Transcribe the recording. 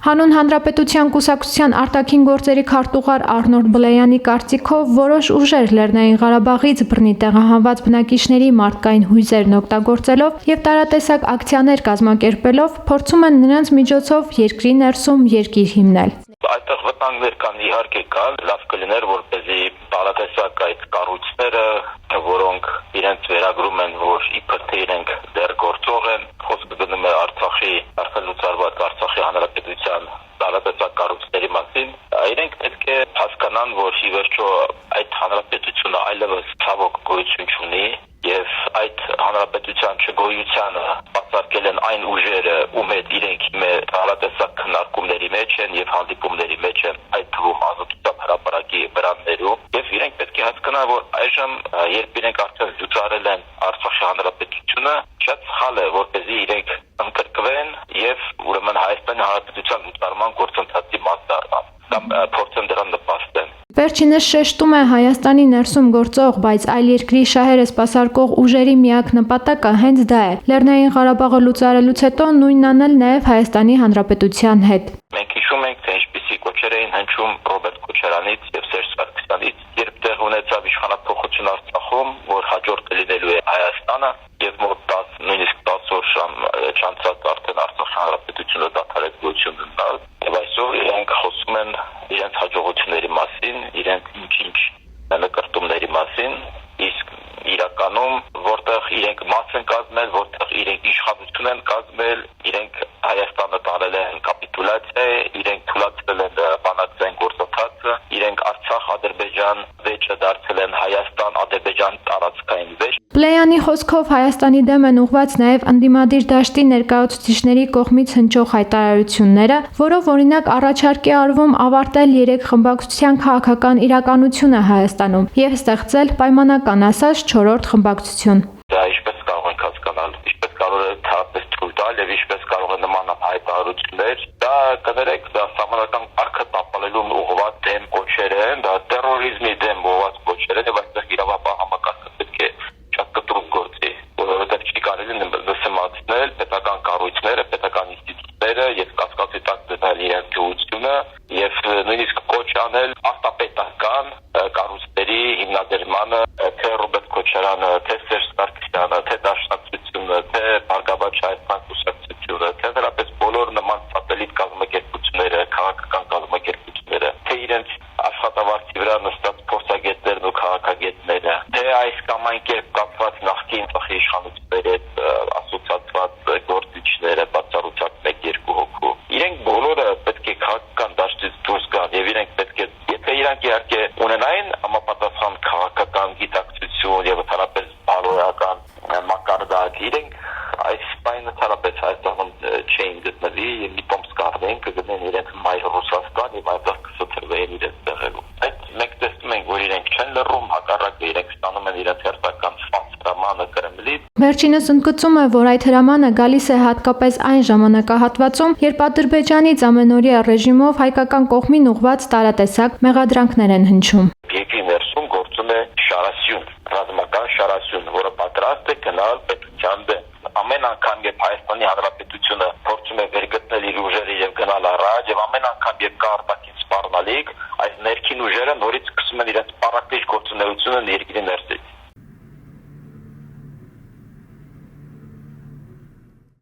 Հանուն Հանրապետության կուսակցության արտաքին գործերի քարտուղար Արնոլդ Բլեյանի կարծիքով որոշ ուժեր Լեռնային Ղարաբաղից բռնի տեղահանված բնակիչների մարդկային հույզերն օգտագործելով եւ տարատեսակ ակցիաներ կազմակերպելով փորձում են նրանց միջոցով երկրի ներսում երկիր հիմնել։ Այդտեղ վտանգներ կան իհարկե կան, լավ կլիներ որպեսզի տարատեսակ այդ կառույցները, որոնք իրենց վերագրում են, որ իբր թե իրենք դեռ գործող են, խոսքը գնում է Արցախի արդեն լուծարված Արցախի հանրապետության տարատեսակ կառույցների մասին, իրենք պետք է հասկանան, որ ի վերջո այդ հանրապետությունը այլևս ցավոք գոյություն չունի եւ այդ հանրապետության չգոյությանը բացարկել են այն ուժերը, ում հետ իրենք տարատեսակ քննարկումների մեջ են եւ հանդիպումների մեջ են, այդ թվում ազատության հրապարակի վրաններում եւ իրենք պետք է հասկանան, որ այժմ երբ իրենք արդեն զուծարել են Արցախի հանրապետությունը, շատ սխալ է, որպեսզի իրենք ընկրկվեն եւ ուրեմն Հայաստանի հանրապետության զուծարման գործընթացի մաս դառնան կամ փորձեն դրան նպաստեն։ Վերջինս շեշտում է Հայաստանի ներսում գործող, բայց այլ երկրի շահերը սպասարկող ուժերի միակ նպատակը հենց դա է։ Լեռնային Ղարաբաղը լուծարելուց հետո նույնն անել նաև Հայաստանի Հանրապետության հետ։ Մենք հիշում ենք, թե ինչպիսի կոչեր էին հնչում Ռոբերտ Քոչարյանից եւ Սերժ Սարգսյանից, երբ տեղ ունեցավ իշխանափոխություն Արցախում, որ հաջորդը լինելու է Հայաստանը եւ մոտ 10, նույնիսկ 10 օր չանցած արդեն Արցախի հանրապետությունը դադարեց գոյություն ունենալ եւ այսօր իրենք խոսում են իրենց հաջողությունների մասին, իրենց ինչ նկարտումների մասին, իսկ իրականում որտեղ իրենք մաս են կազմել, որտեղ իրենք իշխանություն են կազմել, իրենք Հայաստանը տարել են կապիտուլյացիա, իրենք թույլատրել են բանակցային գործընթացը, իրենք Արցախ-Ադրբեջան վեճը դարձել են Հայաստան-Ադրբեջան տարածքային վեճ։ Բլեյանի խոսքով Հայաստանի դեմ են ուղղված նաև ընդդիմադիր դաշտի ներկայացուցիչների կողմից հնչող հայտարարությունները, որով օրինակ առաջարկ է արվում ավարտել 3 խմբակցության քաղաքական իրականությունը Հայաստանում եւ ստեղծել պայմանական ասած 4-րդ խմբակցություն։ Դա ինչպես կարող ենք հասկանալ, ինչպես կարող է թափես թույլ տալ եւ ինչպես կարող է նման հայտարարություններ, դա կներեք, դա համանական արկա տապալելուն ուղղված դեմ կոչեր են, դա terrorizmi դեմ ուղղված կոչեր են եւ այստեղ իրավապահ համակարգը պետք է շատ կտրուկ գործի, որովհետեւ չի կարելի նսեմացնել պետական կառույցները, պետական ինստիտուտները եւ կասկածի տակ դնել իրենց գոյությունը եւ նույնիսկ կոչ անել արտապետական կառույցների հիմնադրմանը, թե Ռոբերտ Քոչարյանը, թե Սերժ Սարգսյանը, թե Դաշնակցությունը, թե Բարգավաճ Հայաստան կուսակցությունը, թե դրապես բոլոր նման սատելիտ կազմակերպությունները, քաղաքական կազմակերպությունները, թե իրենց աշխատավարձի վրա նստած փորձագետներն ու քաղաքագետները, թե այս կամ այն կերպ կապված նախկին ծախի իշխանությունների հետ ասոցիացված գործիչները, բացառությամբ 1-2 հոգու, իրենք բոլորը պետք է քաղաքական դաշտից դուրս գան եւ իրենք պետք է, եթե իրանք իհարկե ունենային համապատասխան քաղաքական գիտակցություն եւ ընդհանրապես բարոյական մակարդակ, իրենք այս բանը ընդհանրապես Հայաստանում չէին գտնվի եւ մի տոմս կառնեին, կգտնեն իրենց մայր Ռուսաստան եւ այդտեղ կսոթրվեին իրենց տեղերում։ Այդ մենք տեսնում ենք, որ իրենք չեն լռում, հակառակը իրենք ստանում են իրենց հերթական հրամանը Կրեմլից։ Վերջինս ընդգծում է, որ այդ հրամանը գալիս է հատկապես այն ժամանակահատվածում, երբ Ադրբեջանից ամենօրյա ռեժիմով հայկական կողմին ուղղված տարատեսակ մեղադրանքներ են հնչում։ Երկրի ներսում գործում է շարասյուն, ռազմական շարասյուն, որը պատրաստ է գնալ պետության դեմ։ Ամեն անգամ, երբ Հայաստանի Հանրապետությունը փորձում է վերգտնել իր ուժերը եւ գնալ առաջ, եւ ամեն անգամ, երբ կա արտաքին սպառնալիք, այս ներքին ուժերը նորից սկսում են իրենց պարակտիչ գործունեությունը երկրի ներսից։